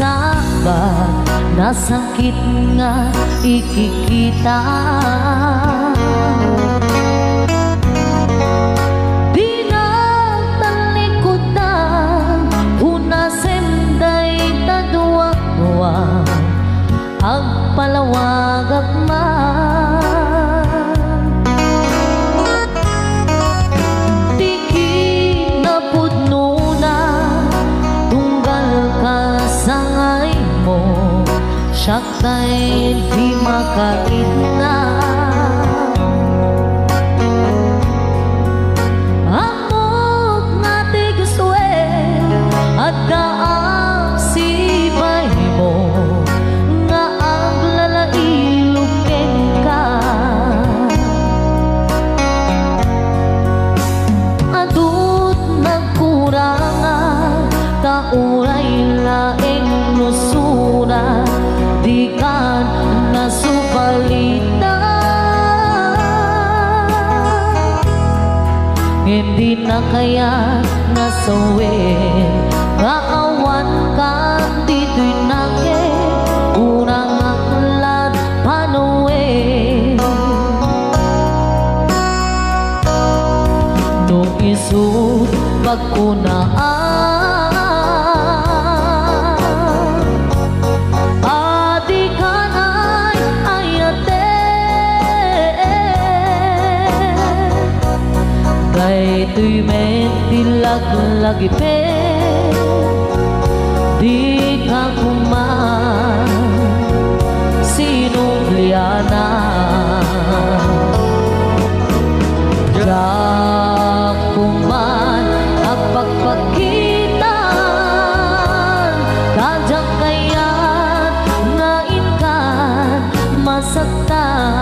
sabat na sakit nga ikikita. Di na talikutan hunasen day taduwa-duwa agpalawag agman. Siyak ta'y di makaitna. Amok nga di gusto at kaang sibay mo nga ang lalailukin ka. Adut nagkurangan kauray laing nusura di kan nasupalita. Hindi na kaya nasawin kaawan ka dito'y nake unang aklat panuwi. No isut pagkunaan tuy mentilag lagi pe di ka kuman sinubliana jak kuman ang pagpakitan kajak kaya't ngain kan masaktan.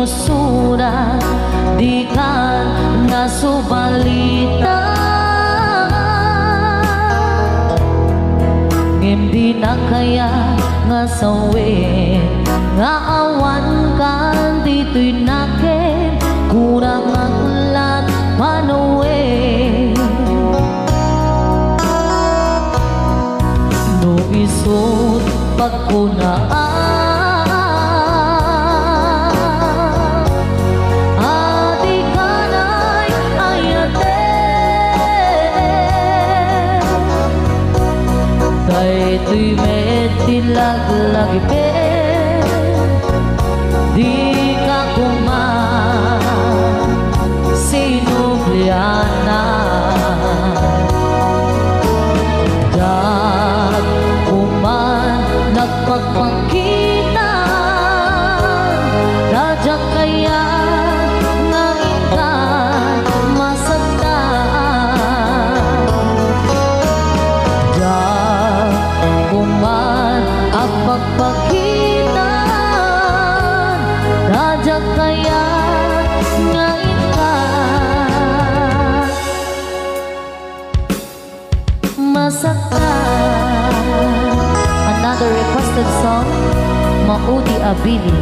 Nusura di kan nasubalita. Hindi na kaya nga sawin nga awan kan dito'y nakin kurang aklat panuwi. No isut pagkunaan tuy metilag lagi pe di ka kuman sinubliana jak kuman nagpagpakita dajak kaya ngain ka masaktan. Kuman ang pagpakitan dajak kaya ngain ka masaktan. Another requested song, Maudi Abili.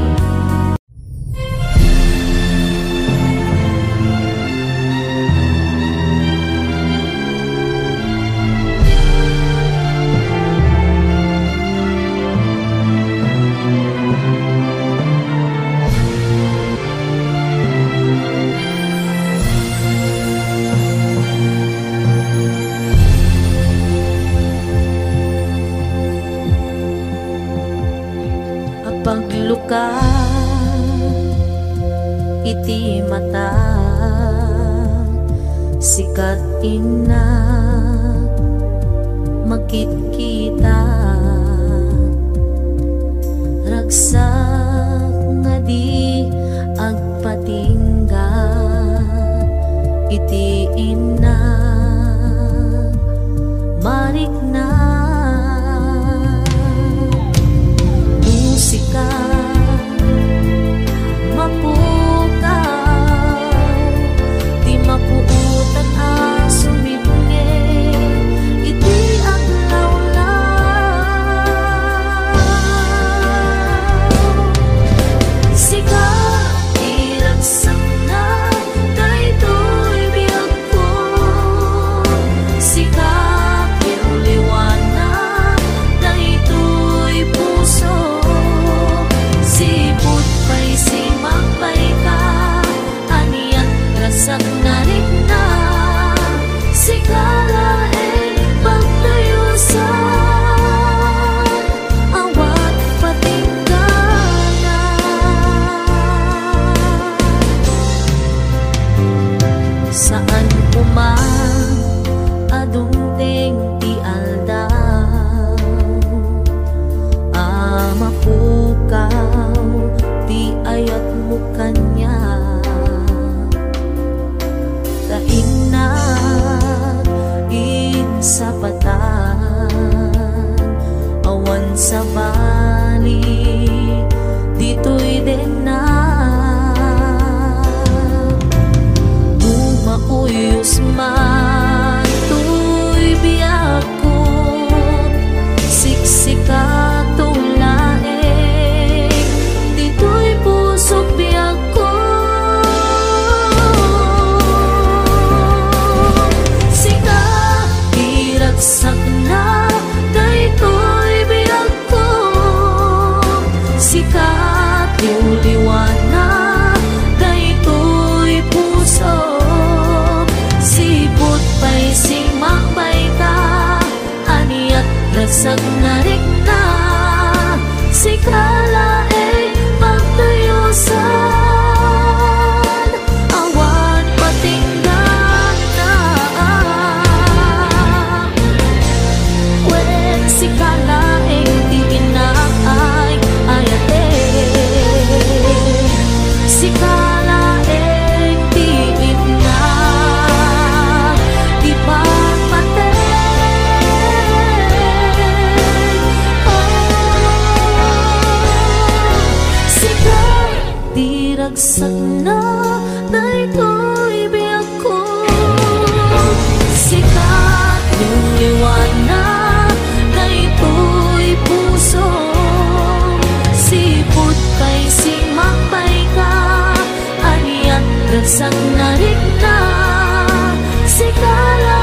iti mata sikat ina makit-kita ragsak nga di agpatingga iti ina marik na musika mapukaw di mapuutan sumibnge iti aglawlaw sika iragsak na daytoy biyag ko sika piuliwanan daytoy puso sipot pa'y simagpay ka aniyak rasak na rin na sikala pagtayusan awat patingganan saan umang adungteng ti aldaw mapukaw ti ayat mo kanya kainag sa patan awan sa bali dito'y din na bumauyos man to'y biyak ko siksika tulaeng dito'y pusok biyak ko sika iragsak na daytoy biyak ko sikat liwliwana daytoy puso sipot pa'y simagpay ka aniyak ragsak na rin na sikala pagtayusan awan patinggan na wen sikala di inaay ayate sikala di ina di pagpate sikala diragsak na daytoy biyak ko sikat yung liwanag daytoy puso sipot kay simagpay ka aniyak ragsak na rin na sikala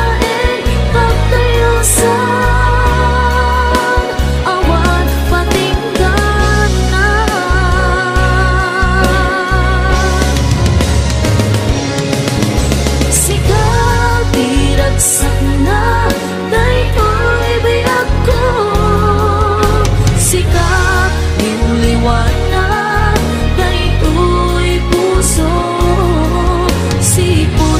pagtayusan awat patinggan na sikat diragsak na daytoy biyak ko sikat liwliwanag daytoy puso sipot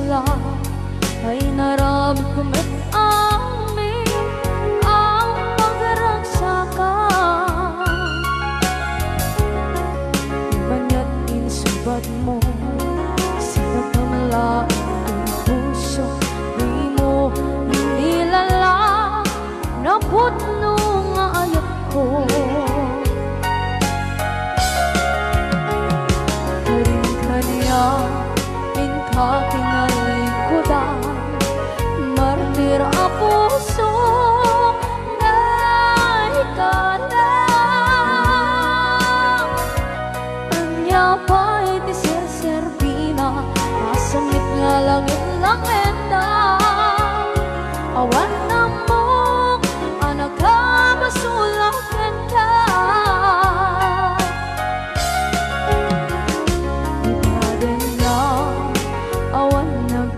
basula ay naramit ko met amin ang pagragsaka. Banya't insubad mo sinagamlaan ang puso, di mo nilala na putno nga ayat ko. Kinalikudan, martir a puso na ikalang. Anya pa'y di serservina, masamit nga langit lang endang. Awan na mo, anak ka basulang kenta.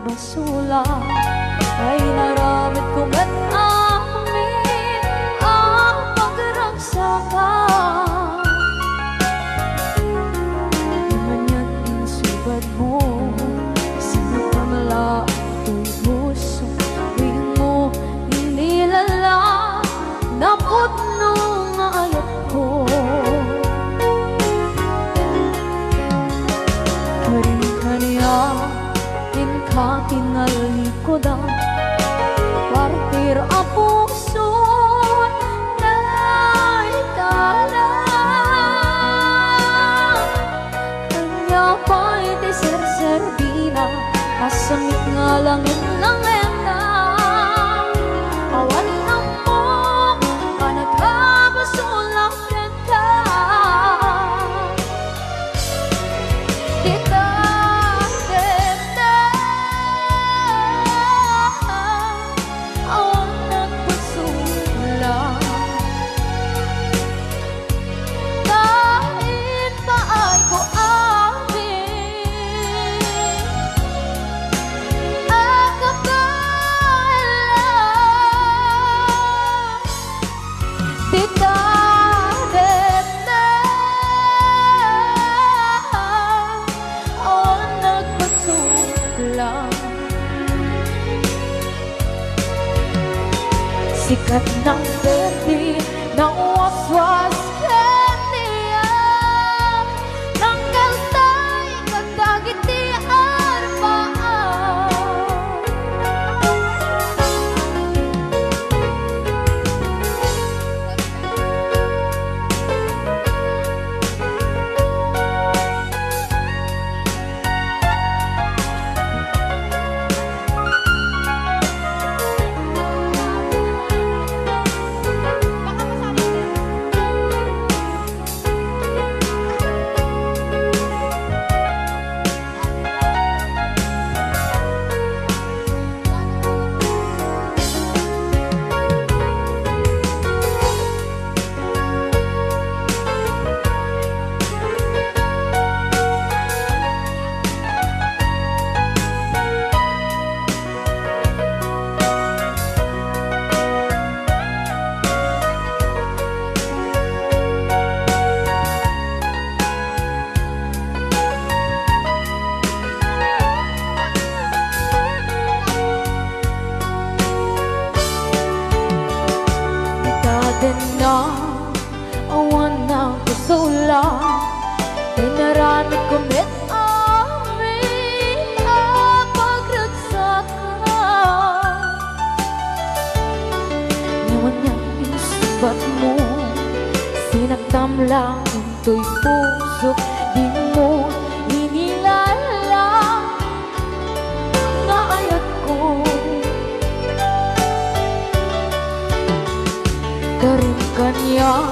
Basula ay naramit ko met amin ang pagragsaka. Manya't insubad mo sinagamla ito'y puso, di mo inilala na putno nga ayat ko. Karin-kanya kinalikudan, partir a puso na ikalang. Kanya pa'y di serservina, masamit nga langit lang endang. Awan na mo, panagkabasulang kenta. Sikat ng berde ng waswas kaniya, ng kaltay kagdagitian paan. Na awan na basula, inaramit ko met amin ang pagragsaka. Ngayon niyang pinsubat mo, sinaktam lang ito'y puso, di mo inilala na ayat ko. Karin-kanya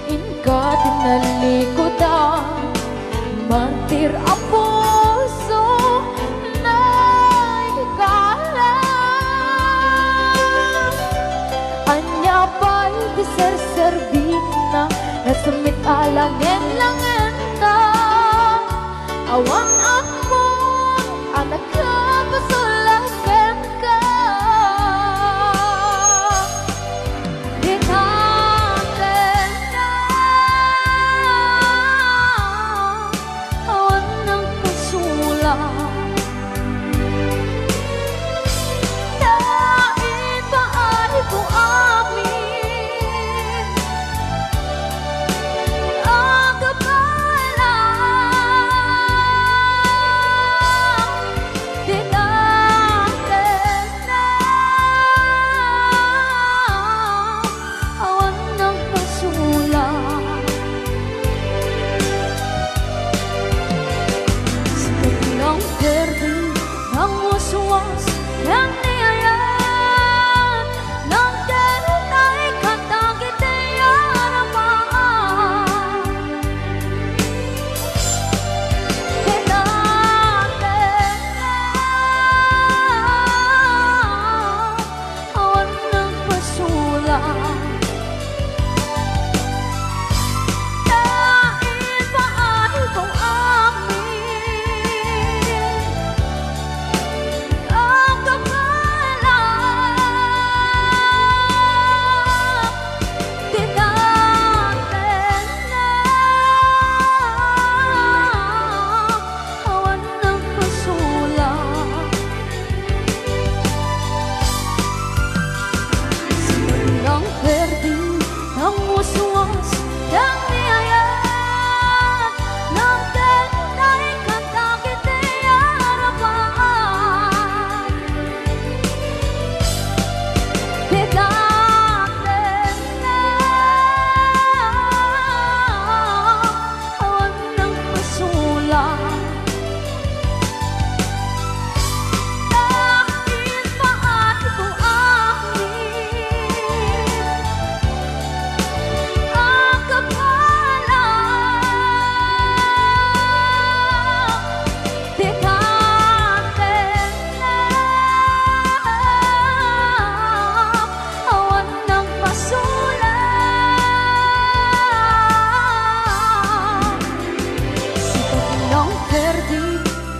inka tinalikudan, martir a puso na ikalang. Anya pa'y di serservina, nasamit alangin lang enta. yang niayat ng derutay katagit aramaan kinate awan ng pasula dahil paahil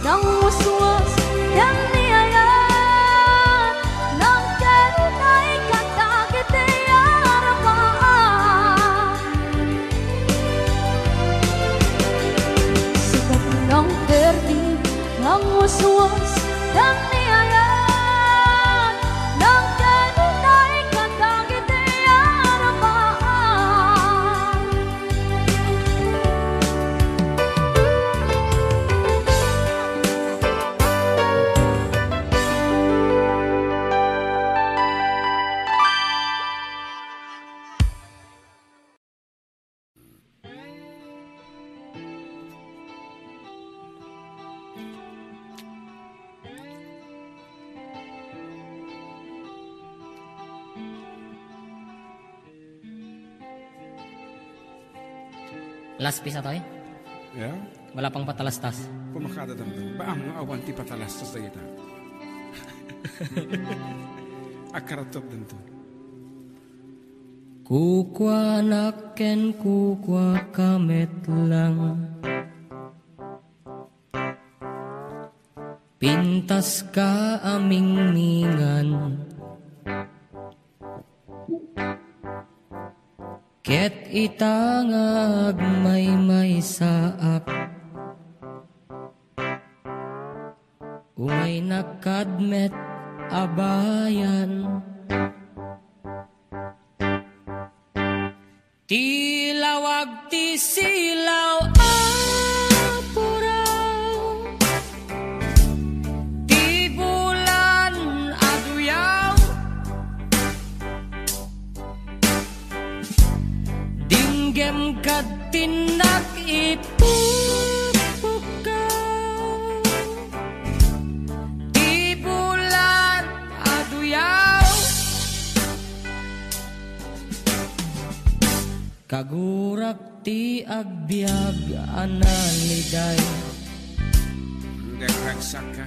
kong uswas dan niayat ng derutay katagit aramaan Last piece ito eh. Yeah? Wala pang patalastas. Pumakada damdam. Ba ang awan ti patalastas na kita. Akaratop damdam. Kukwa naken kukwa kamet lang. Pintas ka aming mingan. Ket itangag may saak. Umay nakadmet abayan. Tilawag ti silaw apuraw. Ti bulan aduyaw. Dinggem kad tinak ipupukaw. Ti bulan aduyaw. Kagurak ti agbyag analiday. Ragsak ka.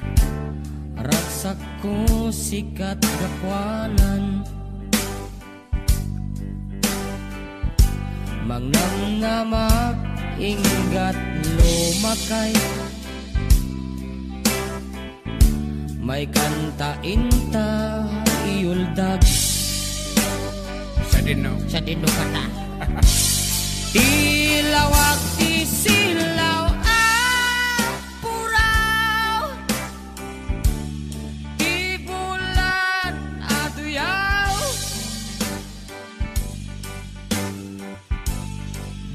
Ragsak ko sikat gakwanan. Mangnangamak ingat lumakay. May kanta inta iuldag. Sa dino. Sa dino kata. Tilawag ti silaw apuraw. Ti bulan aduyaw.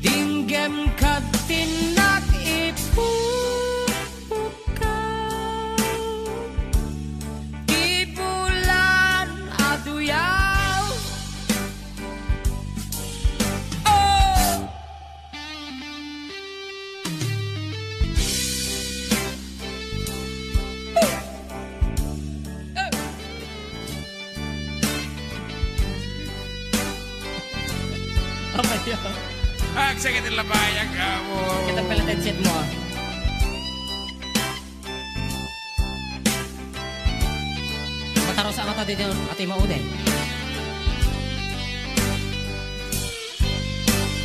Dinggem kad tinak ipupukaw. Ti bulan aduyaw. sakit ang labayag mo. Kita pala headset mo. Mataro sa mata dito ati maude.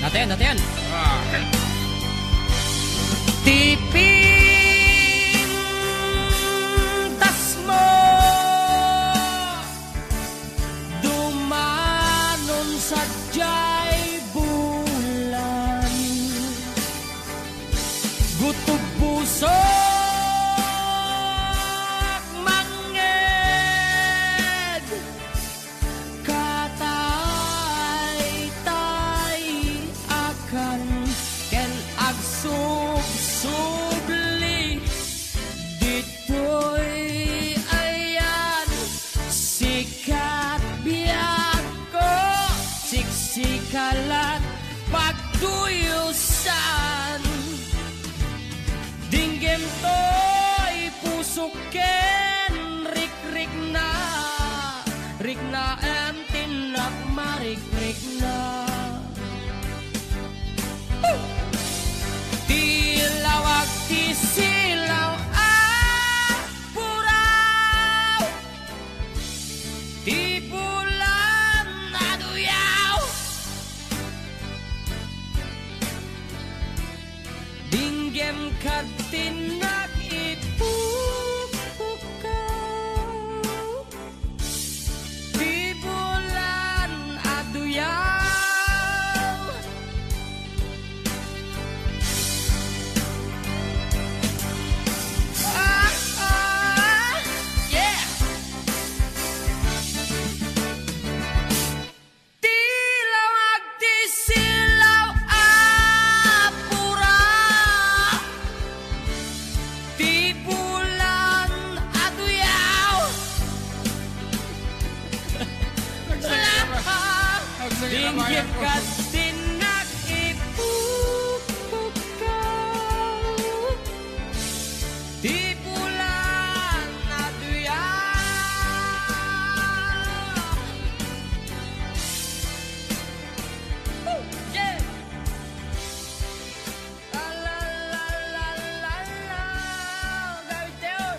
Natin. Ah. Tiping tas mo dumanon sa jay bulan gutog puso manged katay-tay akan ken agsub-subli dito'y ayan sikat biyak ko siksikalat pagduyusan dinggem to'y pusok ken rik-rik na em tinak marik-rik na tilawag ti silaw puraw ti bulan naduyaw dinggem katinak ipupukaw ti bulan aduyaw yeah. Tilawag ti silaw apura ti bulan aduyaw dinggit kat tinak ipupukaw di bulan aduyaw yeah. La la la la la la David Teon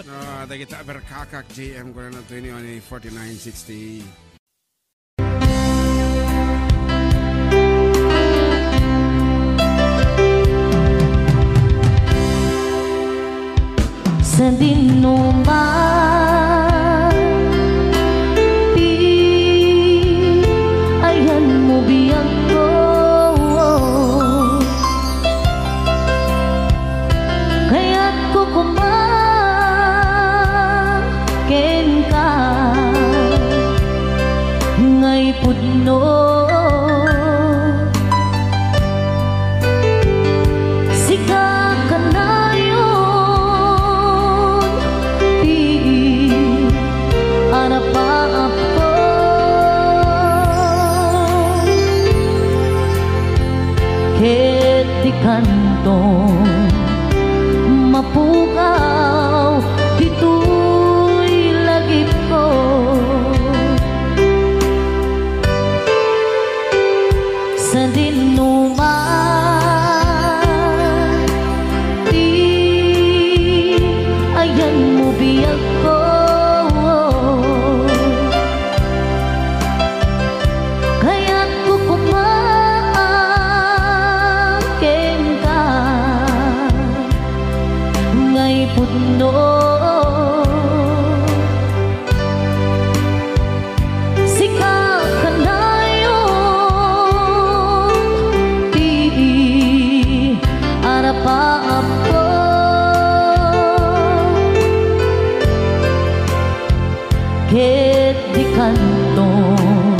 No, da kita berkakak JM ko na 21 4960. Sa dinuman di ayan mo biyang ko kaya't kukumaken ka ngay pudno sika kanayon di arapaap ko ket di kantong mapukaw dito'y lagip ko sa dinuman di ayan mo biyag ko kaya't kukumaken ka ngay pudno sika kanayon di arapaap ko ket di kantong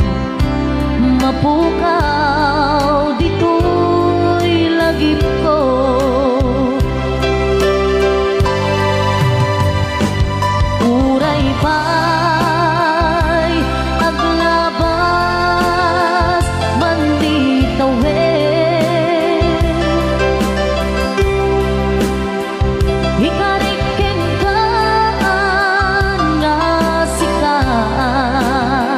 mapukaw dito'y lagip ko uray pa'y aglabas man di tawid ikariken ka nga sikat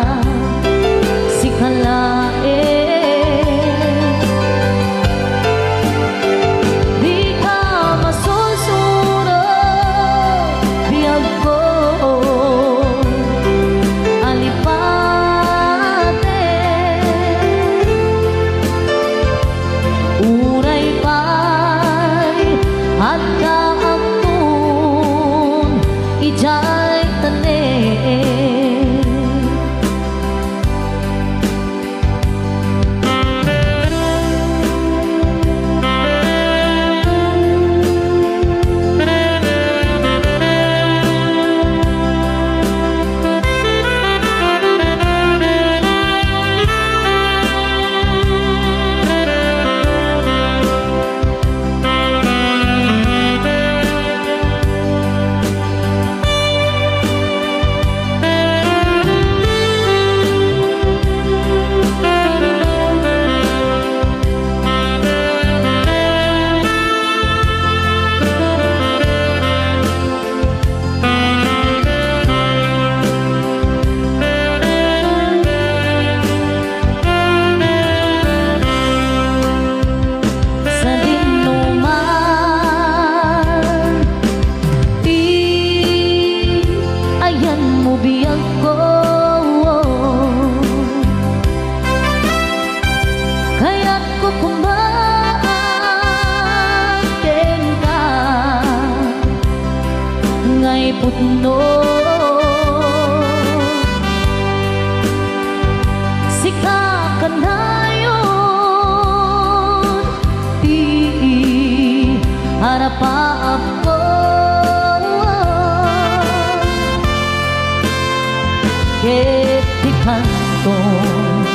adda akon ijay tanen. Putno sika kanayon ti harapa ako ket di kanton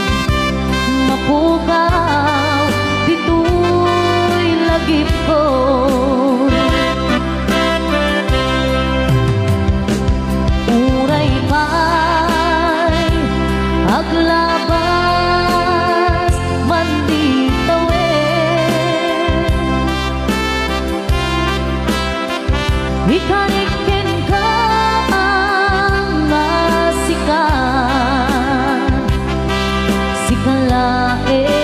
mapukaw dito'y lagip ko. Aglabas man di tawid ikanikin ka ang masikan sikalain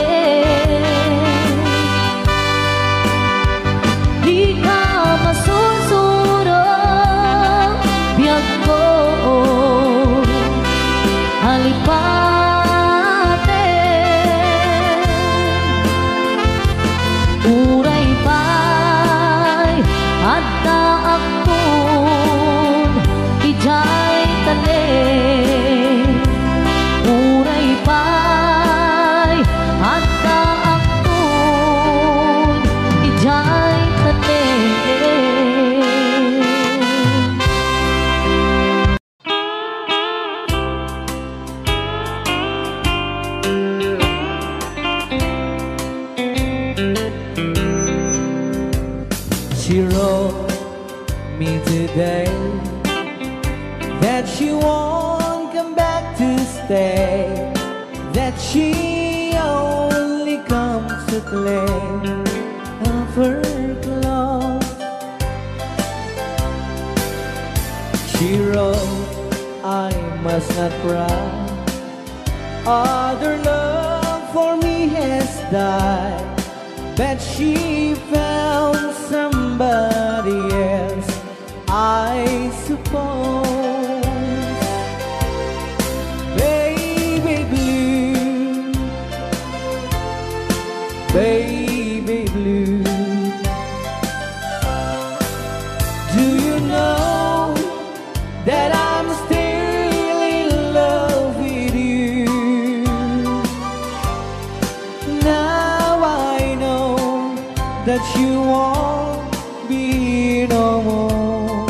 di ka masusurong biyag ko halipan adda akon ijay tanen. Uray pa'y adda akon ijay tanen. She wrote me today that she won't come back to stay, that she only comes to claim of her clothes. She wrote, I must not cry, other love for me has died, but she found somebody else, I suppose. Baby blue, baby blue, do you know that I'm still in love with you? Now I know that you won't be no more.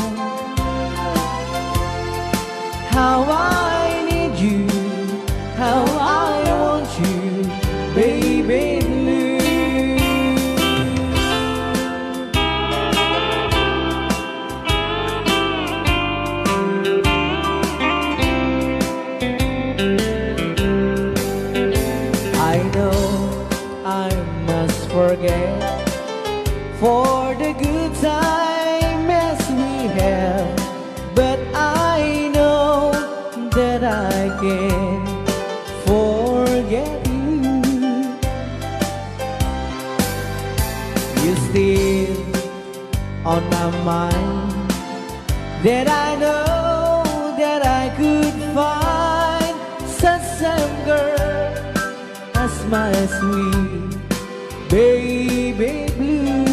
How I need you, how I want you, baby blue. I know I must forget for the good time as we have, but I know that I can forget you. You're still on my mind, that I know that I could find such some girl as my sweet baby blue.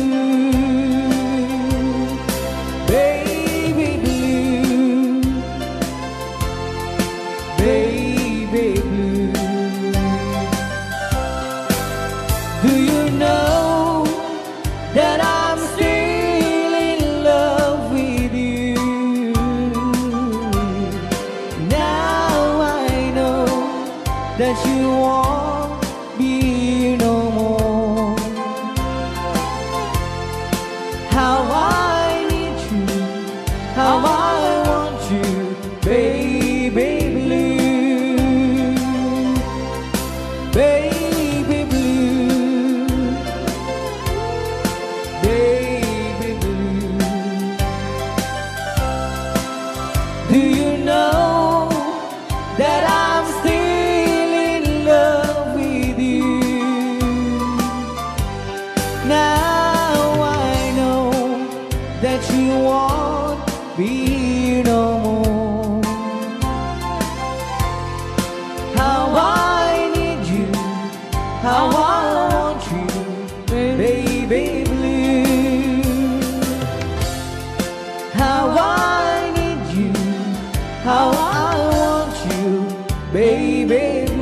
that you won't be here no more. How I need you, how I want you, baby blue. How I need you, how I want you, baby blue.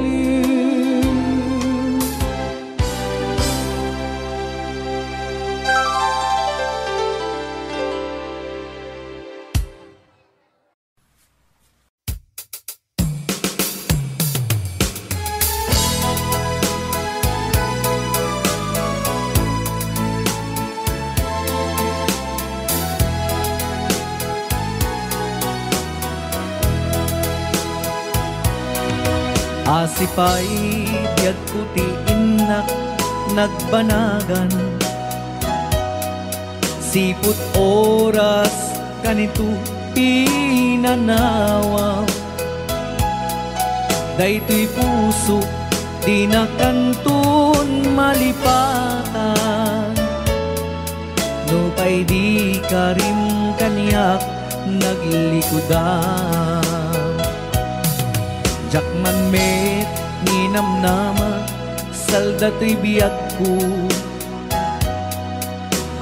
Asipay biyag puti inak nagbanagan, siput oras kanito pinanawa. Daytoy puso di na kantun malipatan, no pay di karim kaniyak naglikudan. Jakman met ninamnama saldato'y biyag ko,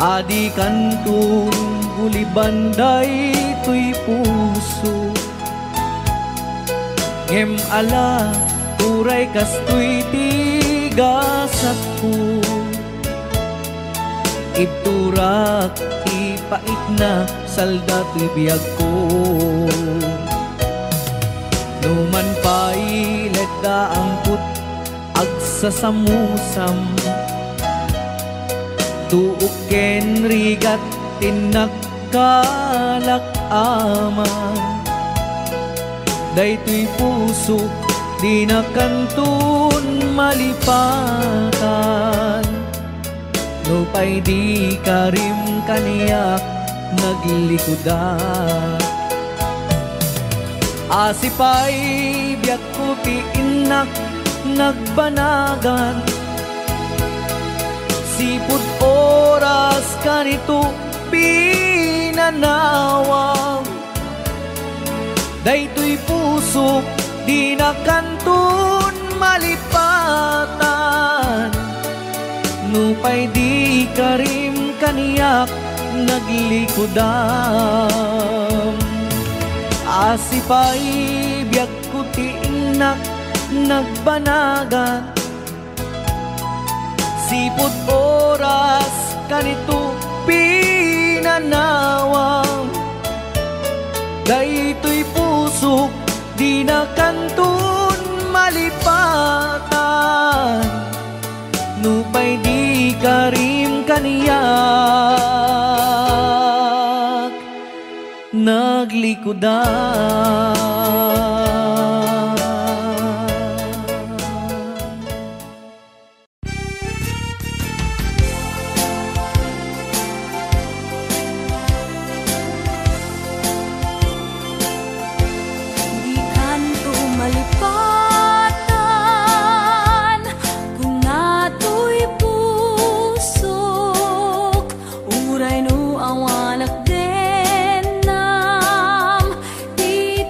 adi kantun gulibanday to'y puso. Ngem ala turay kasto'y tigasat ko, ibturak ipait na saldato'y biyag ko. Numan pa'y leda ang put agsasamusam, tuuken rigat tinagkalak aman. Daytoy puso di na kantun malipatan, no pa'y di karim kaniyak naglikudan. Asipay biyag ko ti inak nagbanagan, sipud oras kanito pinanawa. Daytoy puso di na kantun malipatan, no pa'y di karim kaniyak naglikudan. Asipay biyag ko ti inak nagbanagan, sipud oras kanito pinanawa. Daytoy puso di na kantun malipatan, no pa'y di karim kaniyak naglikudan. Awanak din nam, di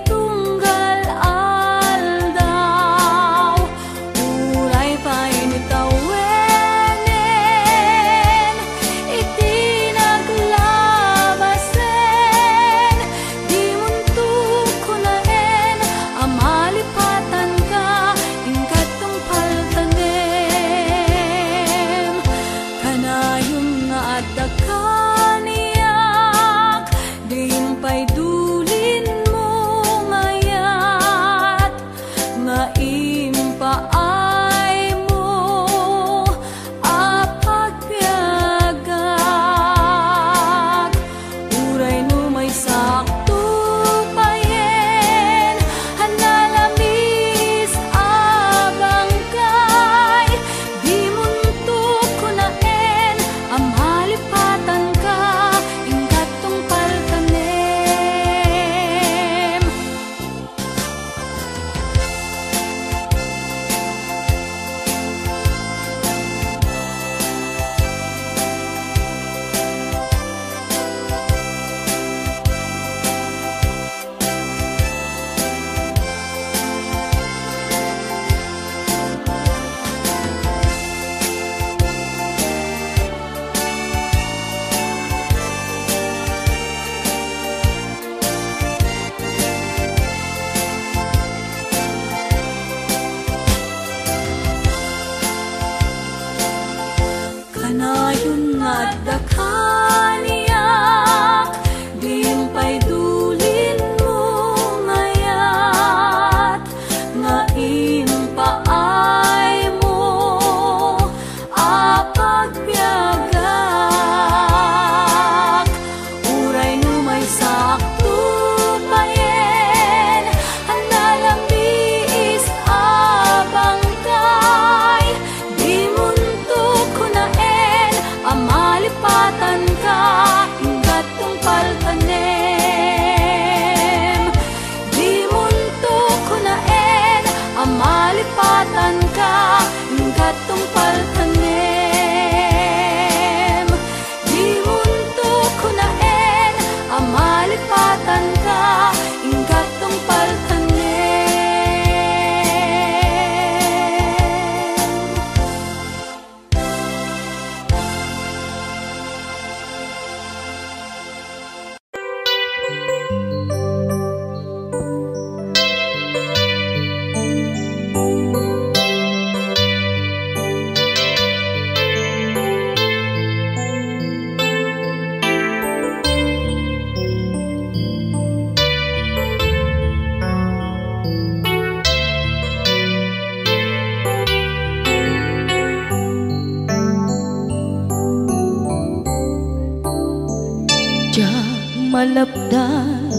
malabdan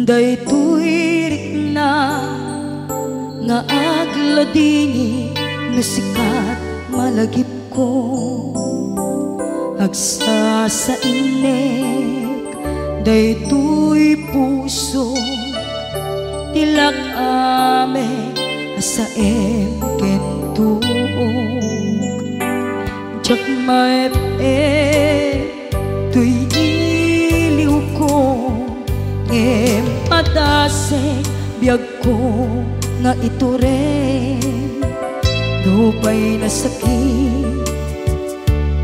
daytoy rikna nga agladini nga sikat malagip ko agsa sa inek daytoy puso tilak ame asa kentuog jak maep tuy iliw ko ngem padasek biyag ko nga ito rin dupay na sakit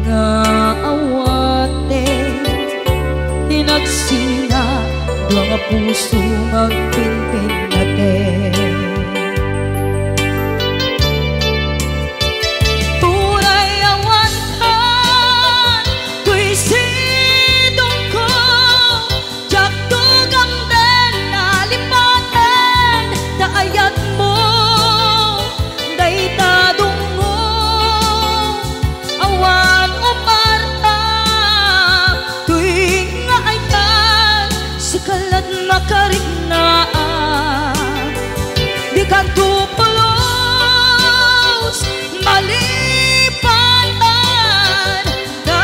nga awate tinagsinga dua nga puso magpinpin natin tunay awan ka tuy sidong ko jak tugang den nalipaten taayat mo daytadong mo awan umarta tuy nga ayan sikalat makariknaan di ka tupulos malipatan na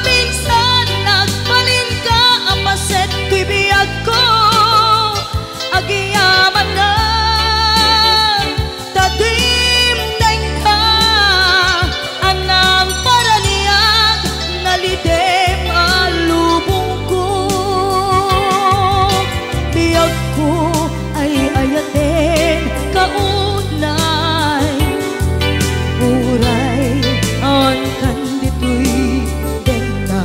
minsan nagbalin ka apaset tuy biyag ko agiyaman na tadim ka anang paraniyag nalidem alubong ko biyag ko ay ayaten kaunay uray ang kandito'y denna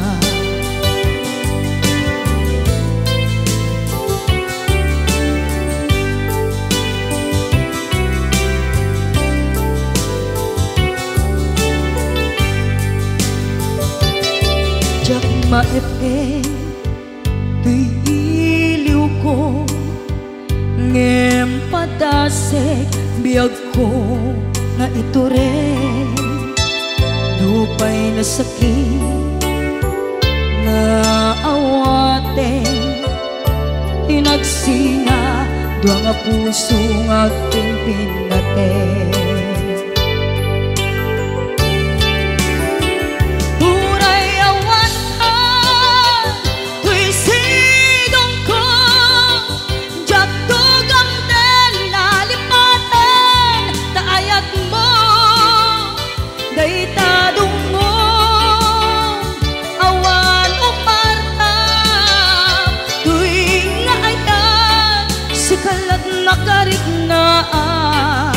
jak maepe tuy iliw ko ngem padasek biyag ko nga ito rin dupay na sakit na awate tinagsinga dua nga puso nga pimpin natin tunay awan ka tuy sidong ko jak tugang den nalipaten taayat mo daytadong mo awan umarta tuy nga ayan sikalat makariknaan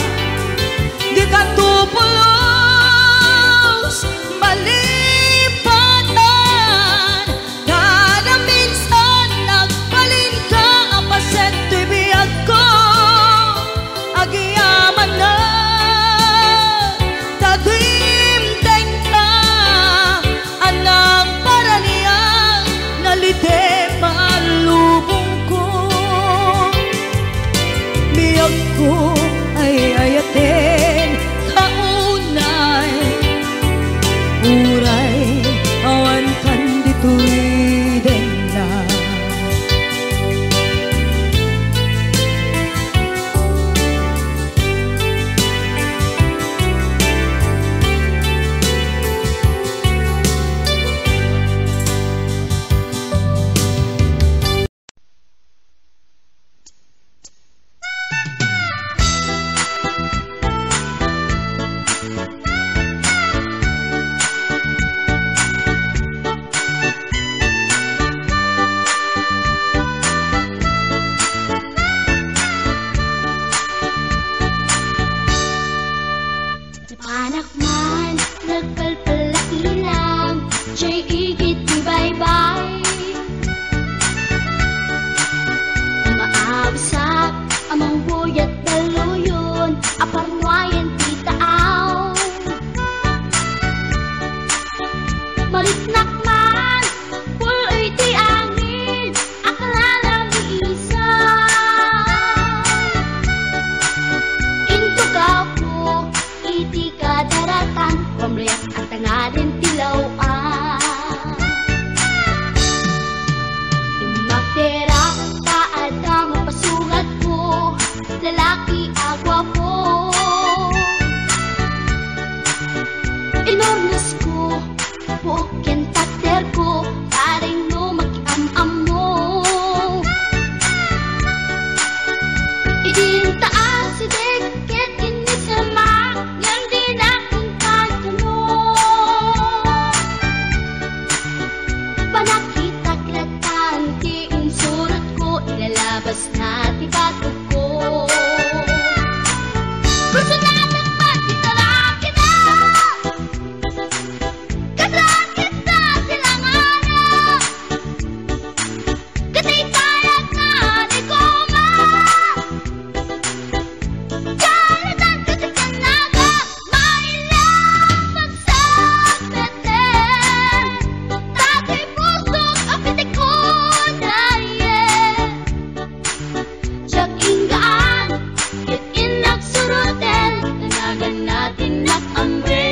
lalaki agwa po. Enormes ko, buken pater ko, taring no mag-am-am mo. Idin taas si deket inis sama, yan din aking kagano. Panakita kratan, ti unsurot ko, ilalabas na ti bato ko. Gusto natin magkitalang kita, kasaan kita silanganan. Katay tayag na di koma, kalatan kasi kanaga, mailang pagsabeten. Tatay pusok ang pitik ko dayen. Siyak inggaan, kitin nagsuruten, tanagan natin nakamre.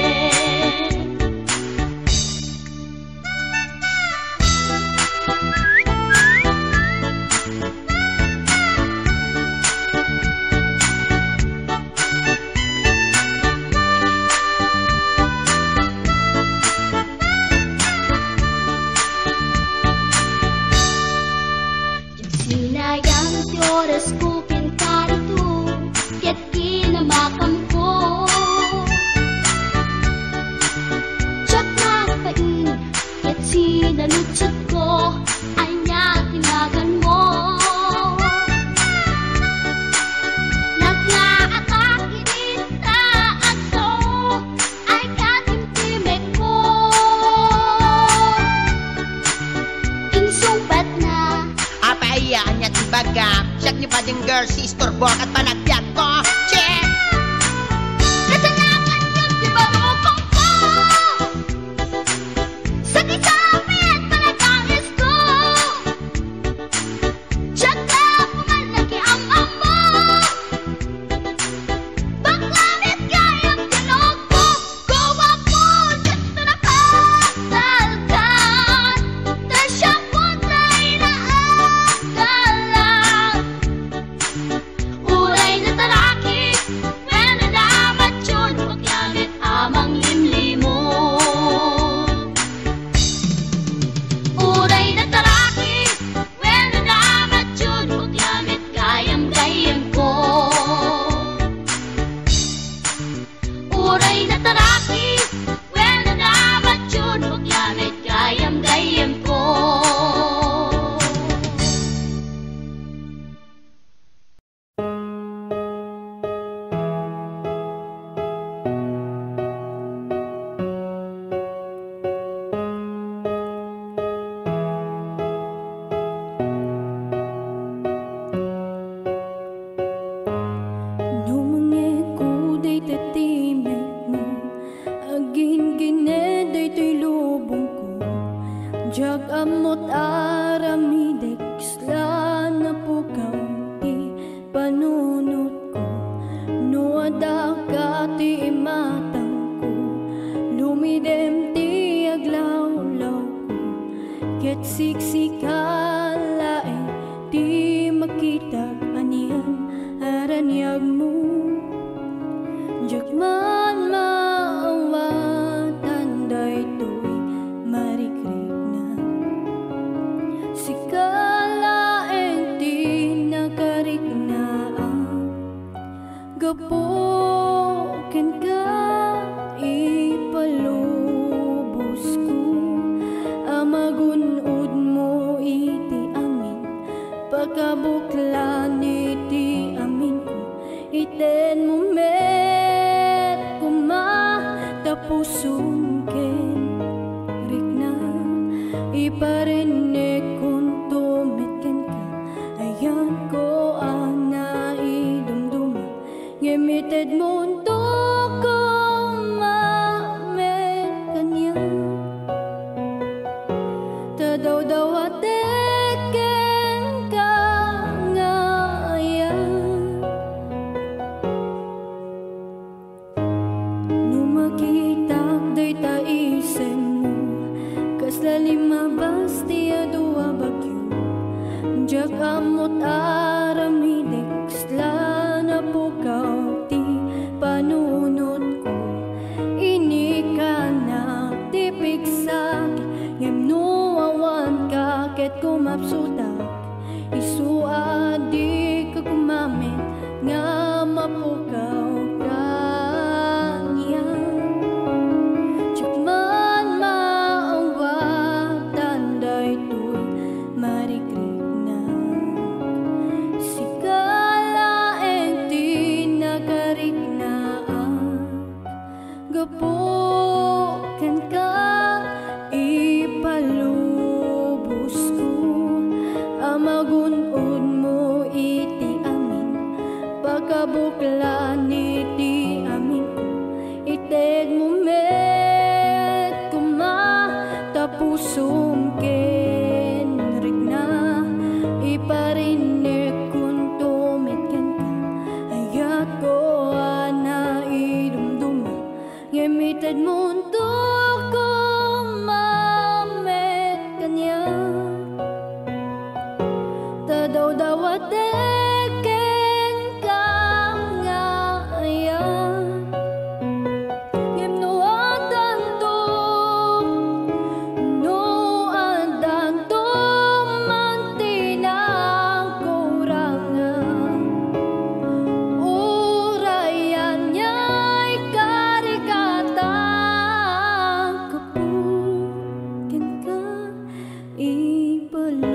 Sinayang ti oras ko pintarito, ket kinamakam ko. Siyak nagpain, ket sinalutsot ko, anya tinagan mo. Naglaakak inita at so, ay katimtimek ko. Insumpat na Apayaan niya tibaga, siyak ni bading girl, si Storbok at panagbiag ko. Check! kasalanan yun di barukong ko. Sa kisapit panagangis ko, siyak na pumalaki ang amo. Baklamit kayang tinog ko, gawa po dito na patalkan. Tasya po tayo na agalan. Uray na talaki, when nalamat yun, paglamit amang limlimo. Uray na talaki, when nalamat yun, paglamit gayam-gayam ko. Uray na talaki, when nalamat yun, paglamit gayam-gayam ko. Numangit ko day tatimek mo, agin gineday to'y lubong ko. Jag amot aramidek, isla na pukaw ti panunot ko. Nuada ka ti imatang ko, lumidem ti aglaw-law ko. Ket siksikalae, di makita anihan aranyag mo. Jagman maawatan daytoy marikrik na. Sikalaeng ti nakarik na gapuken ka ipalubos ko. Amagunod mo iti amin, pagkabuklan iti amin ko. Iten mo met kumatapusun ken rikna, iparinig kung tumitken ka. Ayan ko ang naidumduma, ngemited mundo ko mamet kanya. Tadaw-daw ateken ka ngayon. Numakitag day taisen mo, kaslalim mabas ti adua bagyo. Jag amot aramidek, sla na puka sudak isua di ka gumamit nga mapukaw kanya Chakman maawag tanday tuy marikrik na Sikala en tinagarik na gapukan ka ipalubos ko amagunod mo iti amin pagkabuklan iti amin ko ited mo met kumatapusom kenrik na iparinig kun tumet ken ka ayat ko ana idumduma ngemited mo untuk kumamet kanya tadaw-dawat ken ka nga ayan ngem no andan to mantinang kurangan urayan niya'y karikatang kapukin ka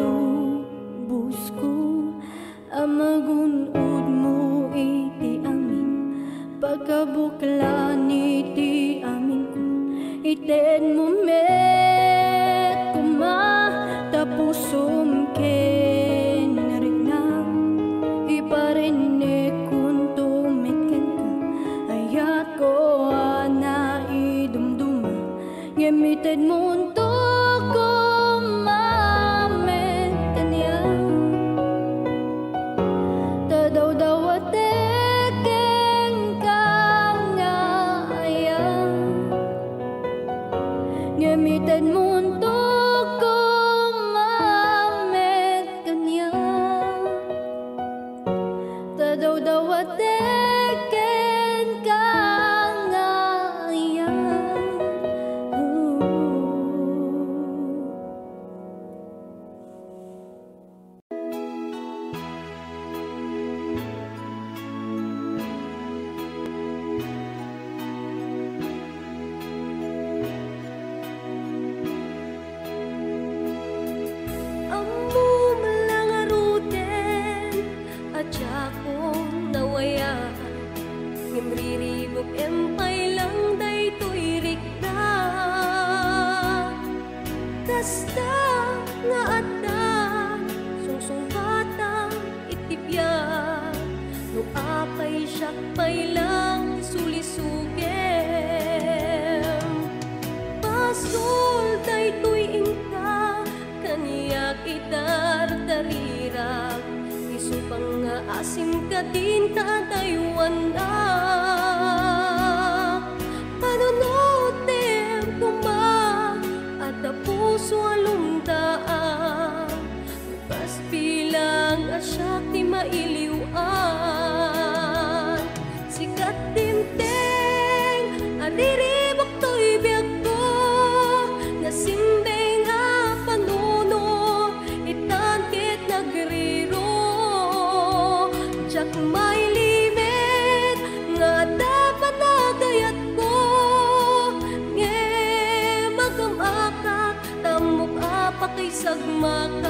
ipalubos ko amagunod mo iti amin pagkabuklan iti amin ko ited mo met kumatapusom kenrik na iparinig kun tumet ken ka ayat ko ana idumduma ngemited mo untuk kumamet kanya tadaw-dawat ken ka nga ayan ngemited mo untuk kumamet kanya tadaw-dawat ken ka nga ayan Ammo malangaruten at yakong nawaya ngimriribok empay lang daytoy rikta kasta nga adda sungsungbatang itibya no apay syakpay lang sulisugem pasol daytoy ingka kaniyak idardarirag isupang nga asim katinta daywan na panunutem kuma at puso alumdaan bukas bilang asyak ti mailiwan sikat tinteng ariribok to'y biyak ko nasimbeng nga panunod itangkit nagriro jak may limit nga dapat nagayat ko nge magamakak tamok apak kay sagmakak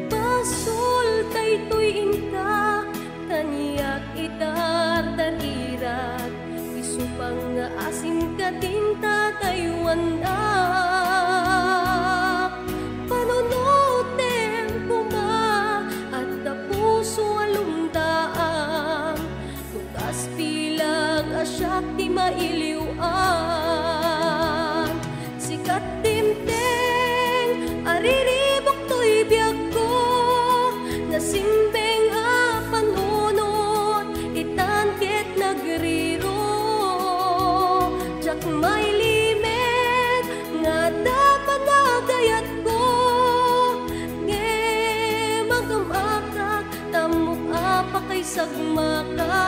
Pasul daytoy ingka kaniyak idardarirag isupang nga asim katinta daywan na panunutem kuma at puso alumdaan bukas bilang asyak ti mailiwan sikat timteng ariribok to'y biyak ko nasimbeng a panunod itangkit nagriro jak may limit nga sagmaka.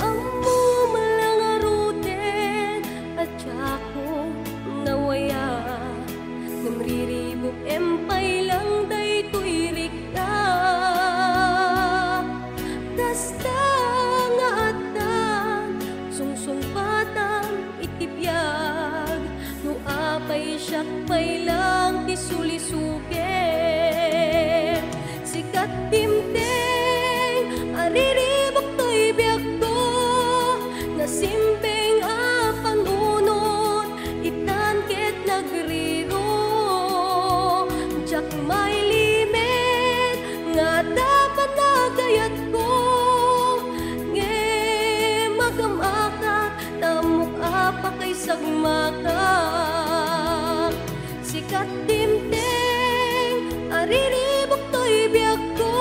Amo malangaruten at ako nawaya, namriribok empay lang daytoy rikta. Kasta nga atan, sungsungpatan itibiyag, no apay siyak pay lang isulisuge. Sikat timteng, ariribok to'y biyag ko, nasimbeng apanunod, itangkit nagriro. Jak may limit, nga dapat nagayat ko, nge magamaka, tamok apa kay sagmaka. Sikat timteng, ariribok to'y biyag ko,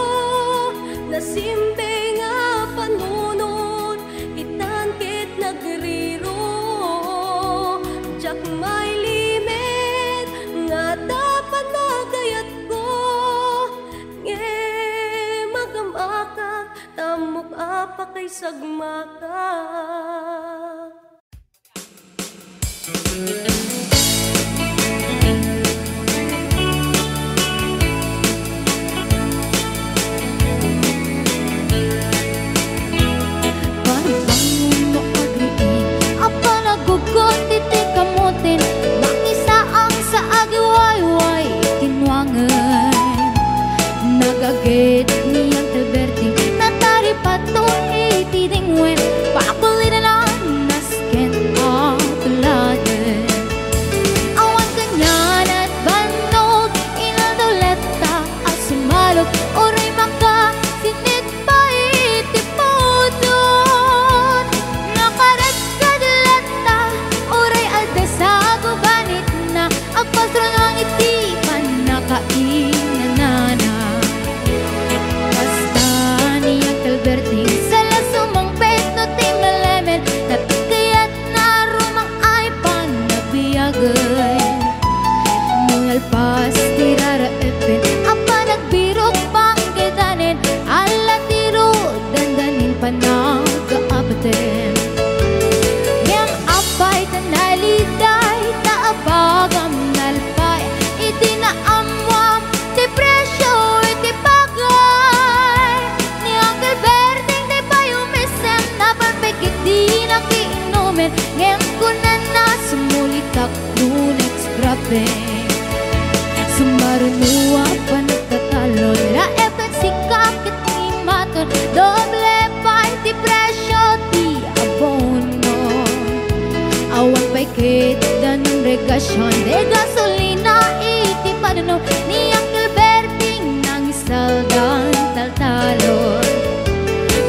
nasimbeng apanunod, itangkit nagriro. Jak may limit, nga dapat nagayat ko, nge magamaka, tamok apa kay sagmaka. Nagagit niyang Alberti, natari pato itidingwen, pakuliran lang nasken tulad. Awan kanyan at banog, inaldoleta at sumalog, oray maka, sinit pa itipodon. Nakaret kadalata, oray aldasago banit na, agpastro ng itipan, nakainanana. Alberting sala sumang peto timelemen, napikayat na rumang ay panabiyagay. Mungalpas tirara epin, apa nagbirok pangkitanin, ala tiro dandanin panagkaapatin. Yang apay tanaliday, taabagam nalpay, itinaamwam, depresyo itipagay. Ni Uncle Berting di pa yumisem, napanpikit di nakiinumin, ngayon ko na sumulitak nunex grabe. Sumarunuwa pa nagkatalon, raepet si kakit ni maton, doble pa depresyo di abono. Awan pa'y kita ng regasyon, de gasolina iti panuno, ni Uncle Berting nang isaldan taltalon.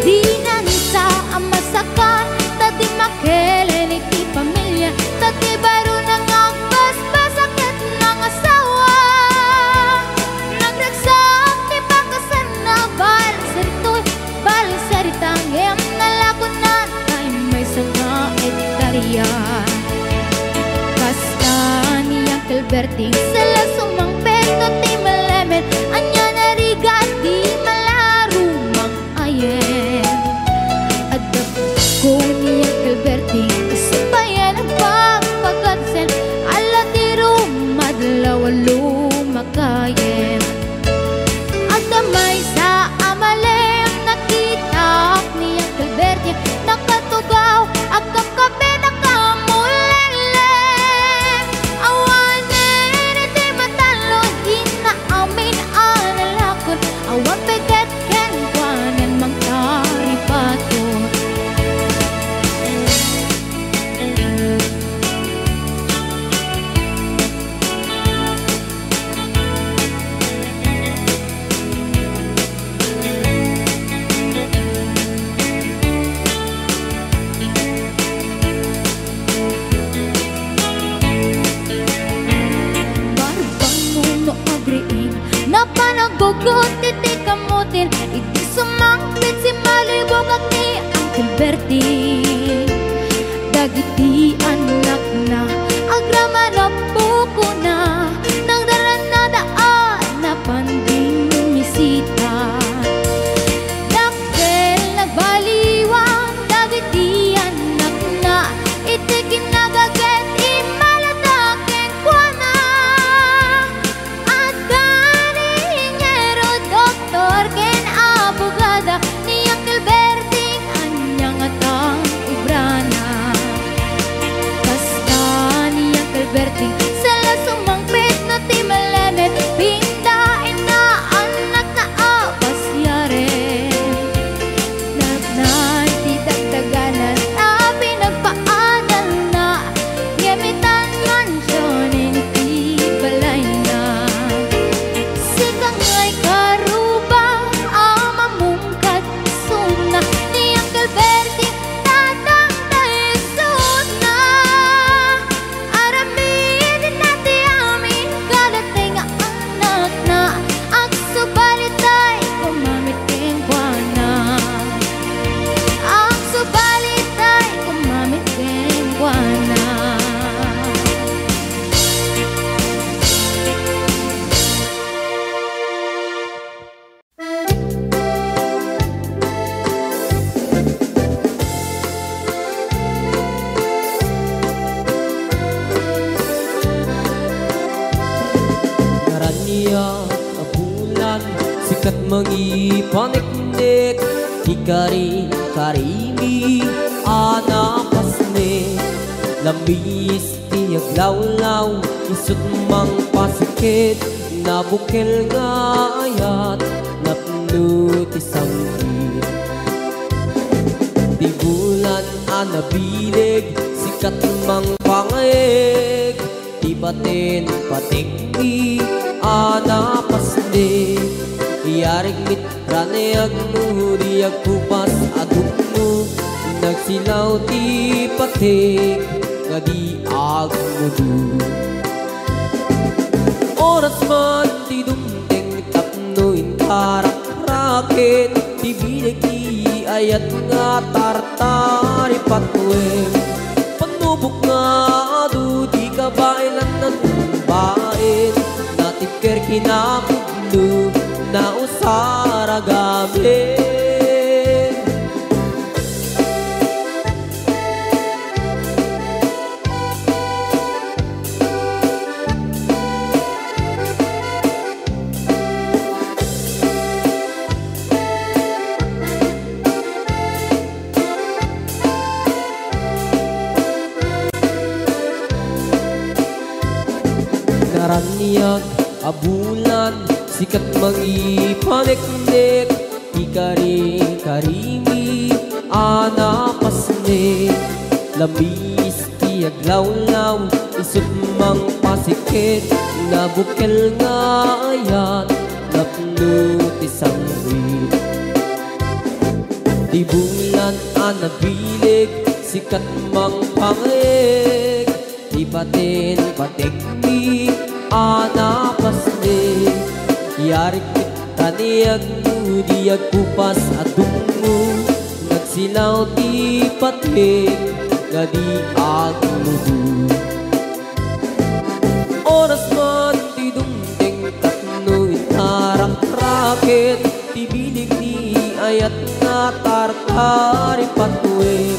Di na nisa ang masakan, tati makelen iti pamilya, tati baro nang agbasbas sakit ng asawa. Nagragsak ti pakasan na balasaritoy, balasaritang em nalakunan, ay may sanga etarya. Kasta ni Uncle Berting sala sumang peto ti malemen, anya narigat di malarumang ayen. Adap ko ni Uncle Berting, isipayan ang pagpagkansen, ala tiro madlaw lumakayen. At damay sa amalem, nakita ni Uncle Berting, nakatugaw, agkam kape nakamulele. Awanin iti gamutin. Iti sumangpit si malibog at ni Uncle Bertie. Dagiti anak na agrama na buko na nang daran na daan na panding misita. Dakkel nagbaliwang dagiti anak na iti kinagaget imalataken kwa na. At gani ingero doktor ken abogada ni Uncle Berting anyang atang ibrana. Berting sala sumangpit na ti malemet pindain na anak na apas yare. Nagnay ti dagdaganan na pinagpaadal na yamitan mansyonin ti balay na. Sikangay karubang amamungkat suna ni Uncle Berting tatang taisod na. Sikat mangipaniknik Ikari-karimi anapasne Lambis tiyaglawlaw Isut mang pasikit Nabukil nga ayat Napno ti sangkit Di bulan anabilig Sikat mang pangayeg Di batin patikni anapasne Iyarig mitranayag mo, diyag kupas aduk mo Nagsilaw ti patik, nga di agmudu Oras man ti dumteng tapno intarak-rakit Ti binig ti ayat nga tartari patwem Panubok nga adu, di kabailan na tumbain Natipker kinakudlo na usara gamin Naraniag abulan Sikat mangipaniknik Ikari-karimi anapasne Lambis tiyaglawlaw Isut mang pasikit Nabukil nga ayat Napno ti sangwit Di bulan anabilig Sikat mang pangayeg Di batin patikni anapasne Yarik taniyag mo, diyag kupas adung mo Nagsilaw ti patik, nga di agmudu Oras man ti dumteng tatno intarak-rakit Ti binig ni ayat nga tartari patwem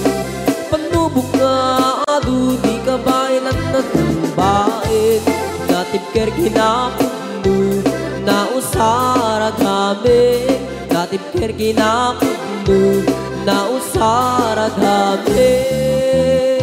Panubok nga adu, di kabailan na tumbain Natipker kinakudlo na usara gamin Natipker kinakudlo na usara gamin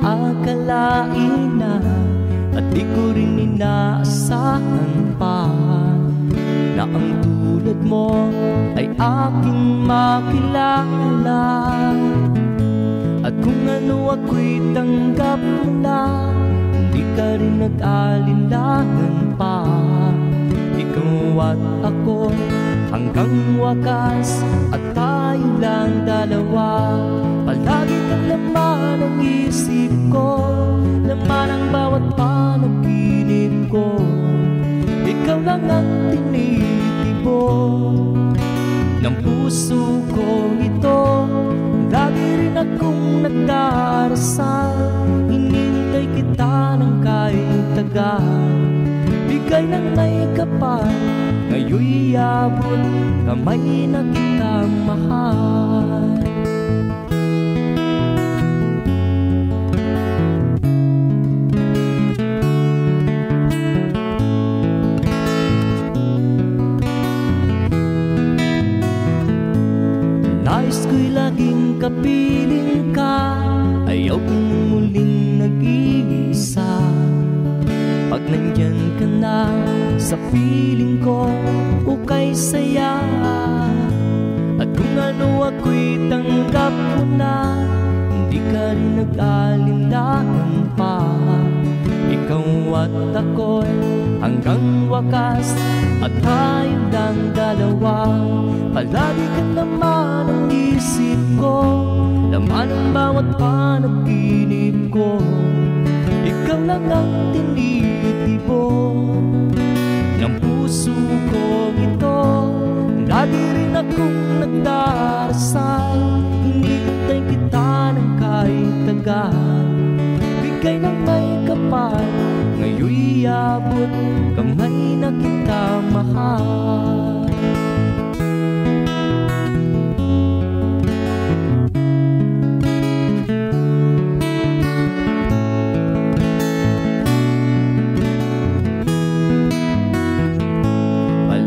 akalain na at di ko rin inaasahan pa na ang tulad mo ay aking makilala at kung ano ako'y tanggap mo lang ka rin nag-alinlangan pa. Ikaw at ako hanggang wakas, at tayo lang dalawa. Palagi kang laman ng isip ko, laman ang bawat panaginip ko. Ikaw lang ang tinitibok ng puso ko ito. Lagi rin akong nagdarasal, hinintay kita ng kahit tagal. Bigay ng may kapal, ngayon'y abot, kamay na kita mahal. Nais ko'y laging kapiling ka, ayaw kong muling nag-iisa. Pag nandyan ka na sa piling ko, ukay saya. At kung ano ako'y tanggap mo na, hindi ka rin nag-alinlangan pa. Ikaw at ako'y hanggang wakas, at tayo lang dalawa. Palagi ka naman ang isip ko, laman ang bawat panaginip ko. Ikaw lang ang tinitibok ng puso ko ito. Lagi rin akong nagdarasal, hinintay kita ng kahit tagal. Bigay ng may kapal, ngayon'y abot, kamay na kita mahal.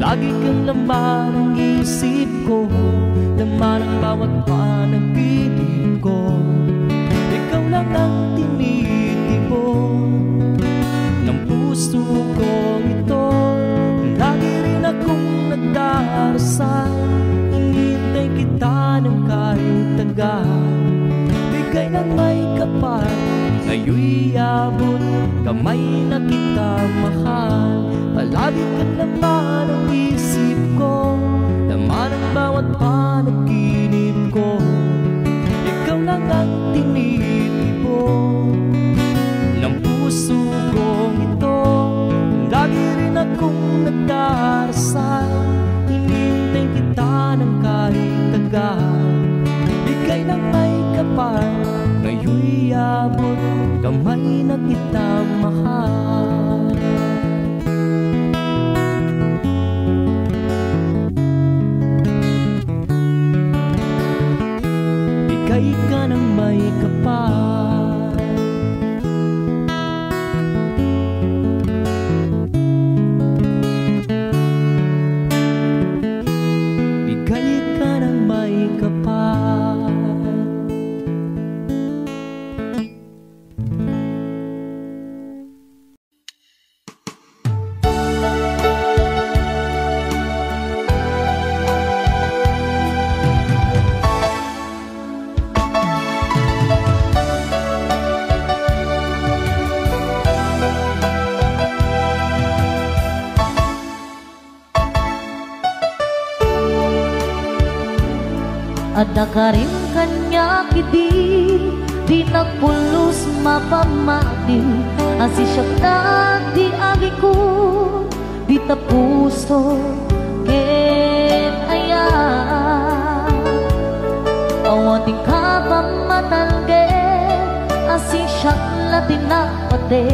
Lagi kang laman ang isip ko, laman ang bawat panaginip ko. Ikaw lang ang tinitibok ng puso ko ito. Lagi rin akong nagdarasal, hinintay kita ng kahit tagal. Bigay ng may kapal, ngayon'y abot, kamay na kita mahal. Palagi ka naman ang isip ko, laman ang bawat panaginip ko. Ikaw lang ang tinitibok ng puso ko ito. Lagi rin akong nagdarasal, hinintay kita ng kahit tagal. Bigay ng may kapal, ngayon'y abot, kamay na kita mahal. Bigay ka ng may kapal, bigay ka ng may kapal. Ada ka rin kanya kiti, di nagpulos mapamati. Asi siya di agi ko, di tapuso ken aya. Awating ka pa matalge, asi siya latinapate.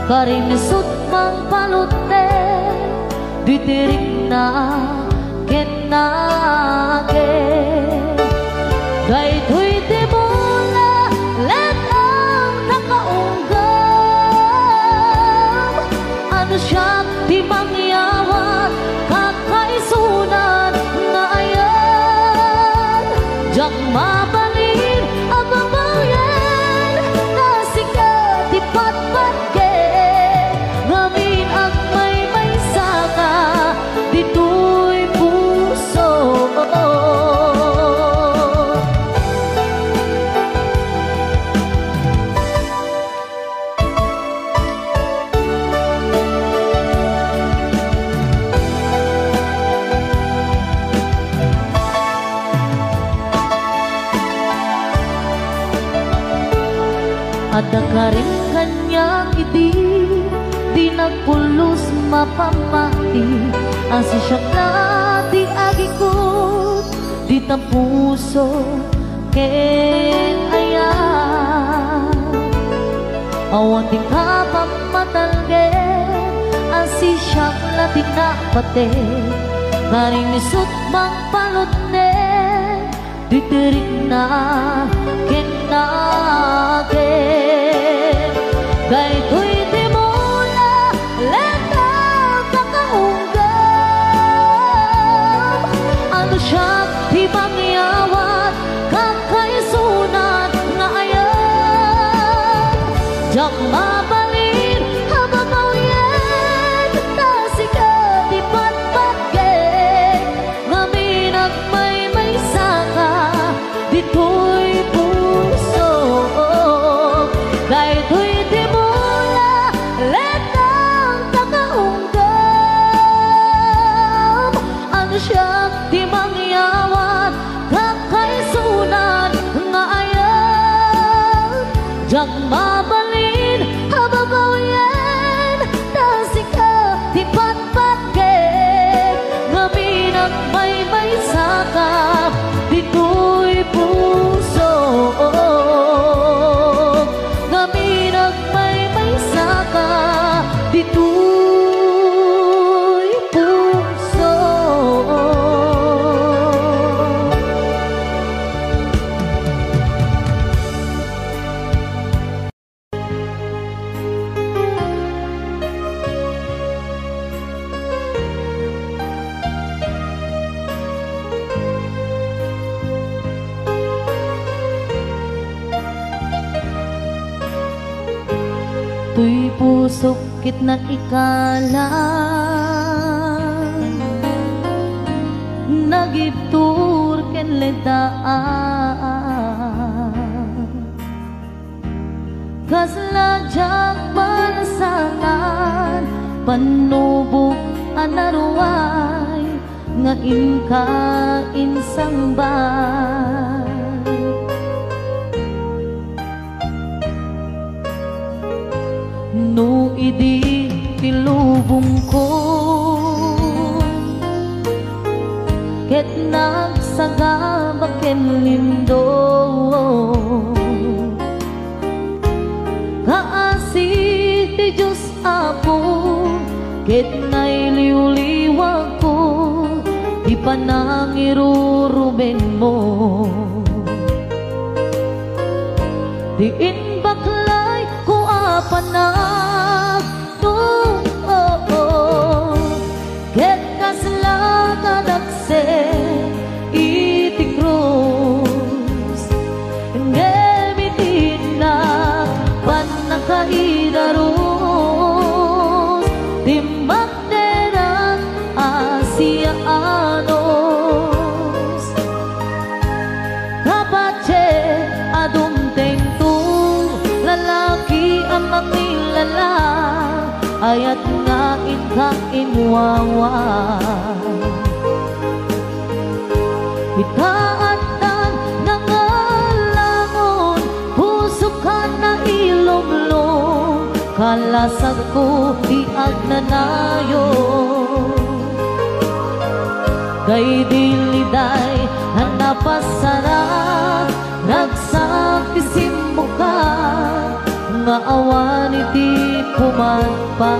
Karinisot mang palute, di tiring na ken nage. Daytoy di mula let ang nakaunggam. Ano siya di mangyawat, kakaisunan na ayan. Diyak mabalin ang mamayan, na sikat di patpatke. Ngamin ang may saka, dito'y puso. Dakarin kanya iti di nagpulos mapamati asi siya na di agikot di tapuso ken ayan awan di ka pamatalgen asi siya lating napate karing nisut bang palot ne ditirin na kinagin daytoy di mula letang kakaunggam ano siya di mangyawat kakaisunan nga ayan diyak mabalin hababawin na siya di patpagin ngaminag may saka dito'y puso daytoy di mula letang kakaunggam ano siya di mangyawat kakaisunan nga ayan diyak mabalin hababawin na sika di patpagin ngaminag may saka dito'y puso ngaminag may saka dito'y puso. Tuy pusok kit na ikalang nagibtur ken ledaan kasladyak balasangan panubok anaruay nga inka insambay no idi tilubong ko ket nagsagabak ken lindo kaasi ti Diyos Apo ket nailiwliwag ko di panangiruruben mo diin baklay ko apanag ket kaslakadakse iti krus ngemitin na panakaidarus timakderang asiaanos kapatse adumteng tu lalaki ang makilala ayat nga inka inwawa itaatan nangalangon puso ka na ilomlom kalasag ko di agnanayo kay diliday hanapasarap nagsakisim mo ka nga awan iti pumagpa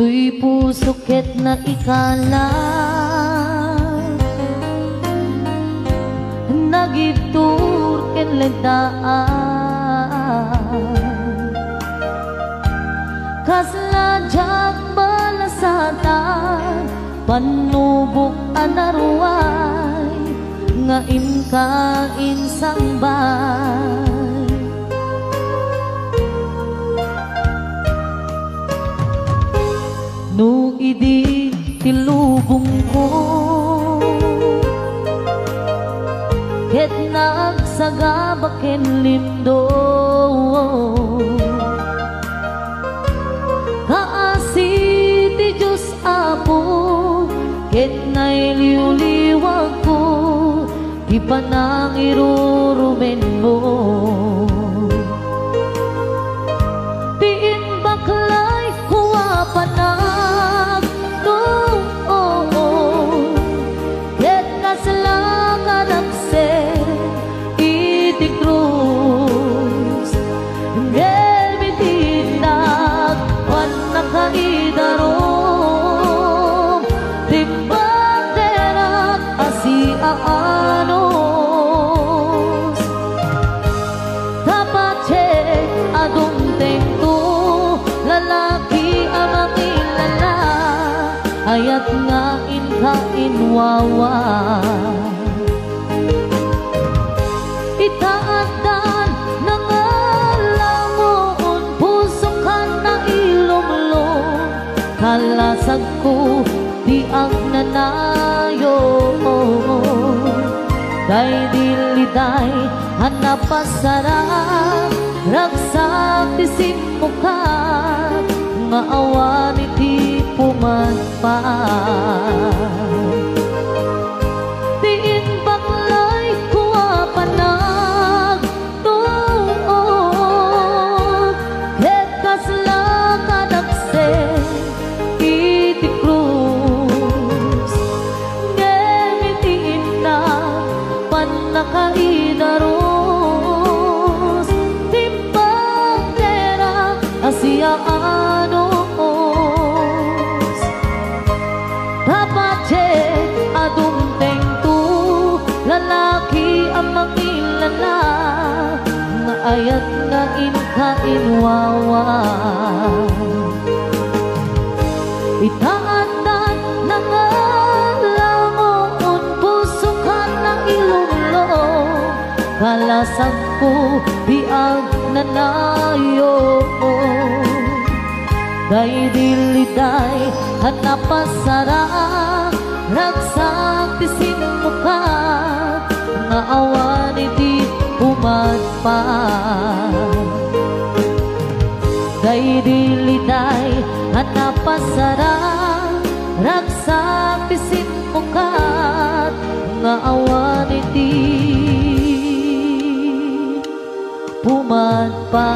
tuy puso ket na ikalang nagibtur ken ledaan kasladyak balasatan panubok anaruay nga inkain sangbay. No idi tilubong ko ket nagsagabaken lindo kaasi ti Diyos Apo ket nailiw-liwag ko di pa nang irurumen mo. Tiin baklay kuwa panag noon ket kaslakan aksen iti krus ngel mitinag wan nakaidarom timbang derak asi aanos dapat check adong tengto lalaki amang ilala ayat nga inkainwawa itaatan nangalangon puso ka na ilumlong kalasag ko di ang nanayo kay diliday hanapasarang ragsak ti simuka maawan iti pumadpa. Tiin baklay kuwa panag tuon ket kaslakan aksen iti krus ngemitiin na panakaidaros timbang tera asya anos dapat check adong tengto lalaki ang makilala nga ayat nga inkainwawa itaatan nangalangon puso ka na ilumlong kalasag ko biag nanayo day diliday hanapasarang ragsak ti simuka nga awan iti umadpa. Day diliday hanapasarang ragsak ti simuka nga awan iti pumadpa.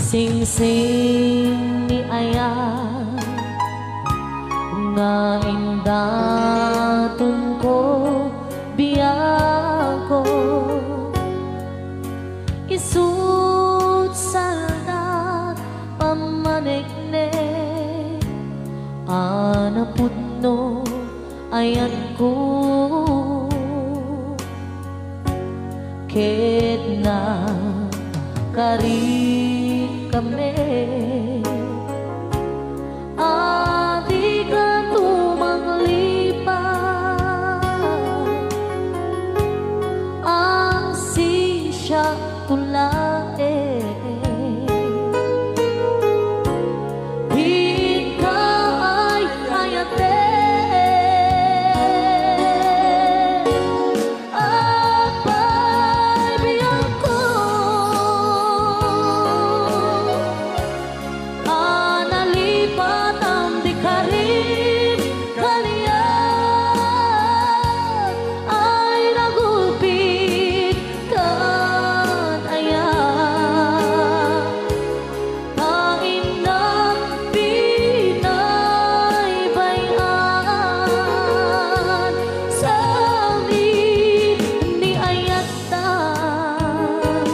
Sing-sing ni Ayan nga indatun ko biyako isut saldat pamanikne anaputno ayan ko ket na kari kami adi ka tumanglipat ang sisya tulae hika ay ayate apay biyang ko analipat ang di karim kaliyan ay nagulpit kan ayan ang inang pinaybayan sa amin ni ayatan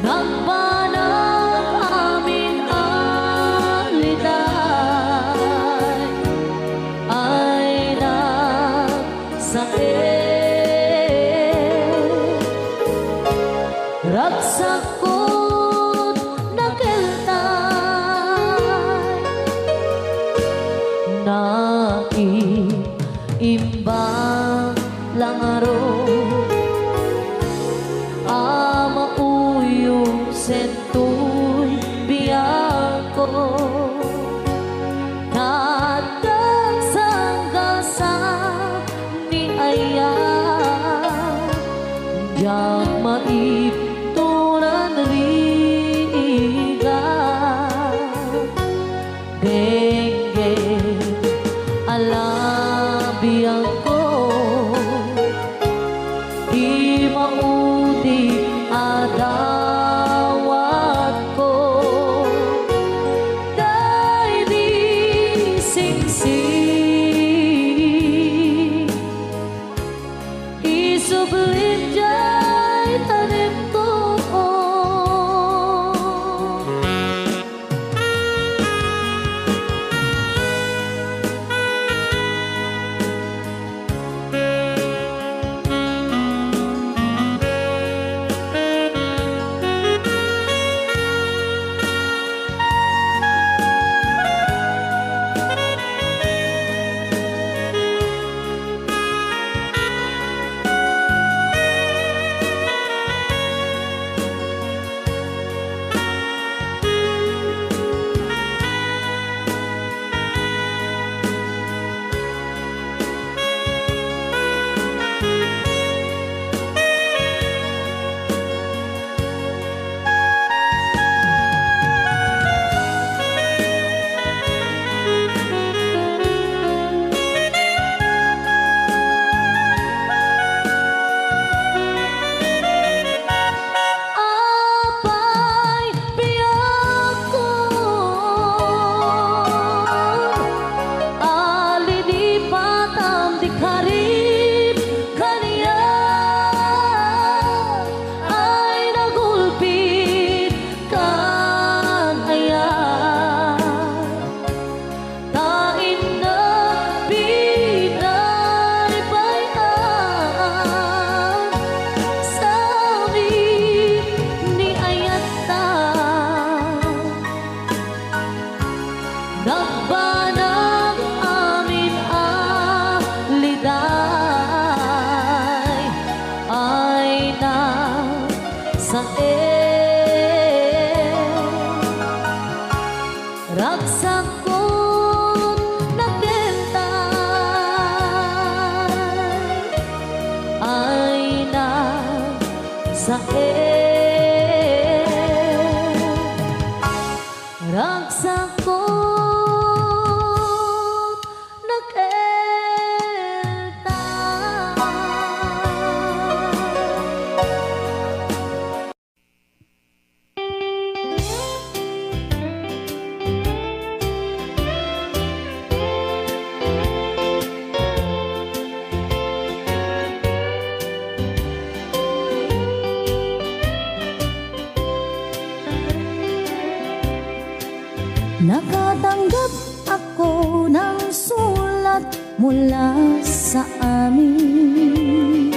nagbanang amin ang liday ay nagsakit ragsakot nakeltay naiimbang langaro amauyo sentuy biyako natagsangasa ni Ayan yang maiptunan riga dengge alabiyang ko di maudi adawa Nakatanggap ako ng sulat mula sa amin.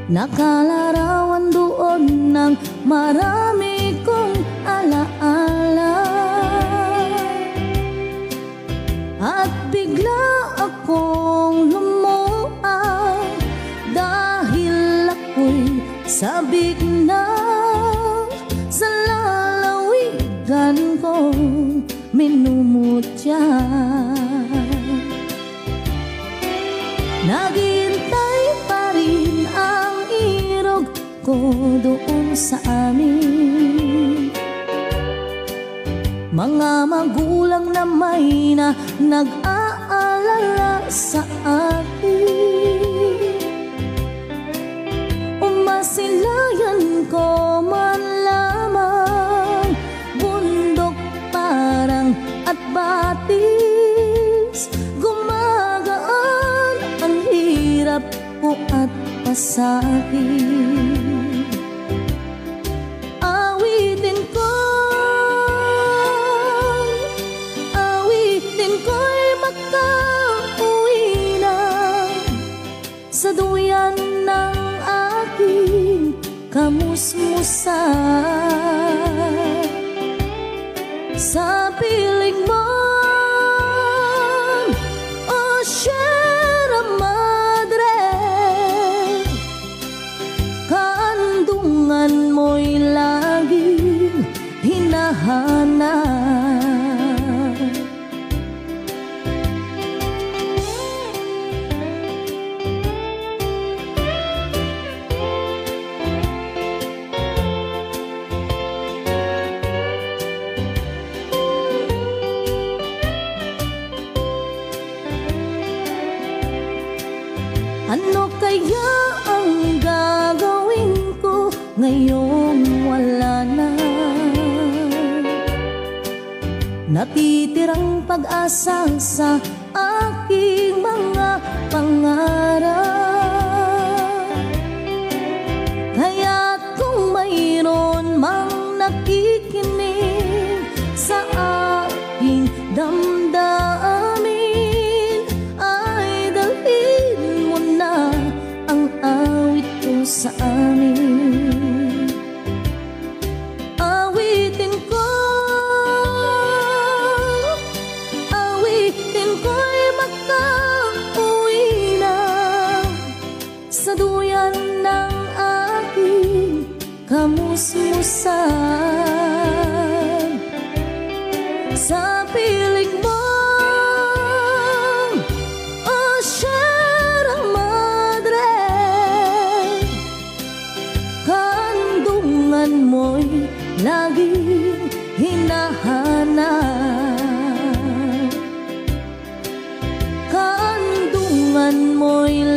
Nakalarawan doon ng marami kong alaala. At bigla akong lumuha dahil ako'y sabik na sa lalawigan kong minumutya. Naghihintay pa rin ang irog ko doon sa amin. Mga magulang na may na nag-aalala sa akin. Umasilayan ko man lamang bundok parang at batis. Gumagaan ang hirap ko at pasakit. Awitin ko'y makauwi na sa duyan ng aking kamusmusan. Sa piling mo, oh Sierra Madre, kaandungan mo'y laging hinahanap. Ano kaya ang gagawin ko ngayong wala na? Natitirang pag-asa sa aking mga pangarap. Kaya kung mayroon mang nakikinig sa aking damdamin, ay dalhin mo na ang awit ko sa amin. Awitin ko'y makauwi na sa duyan ng aking kamusmusan. Sa piling mo, oh Sierra Madre, kaandungan mo'y laging hinahanap. Kaandungan mo'y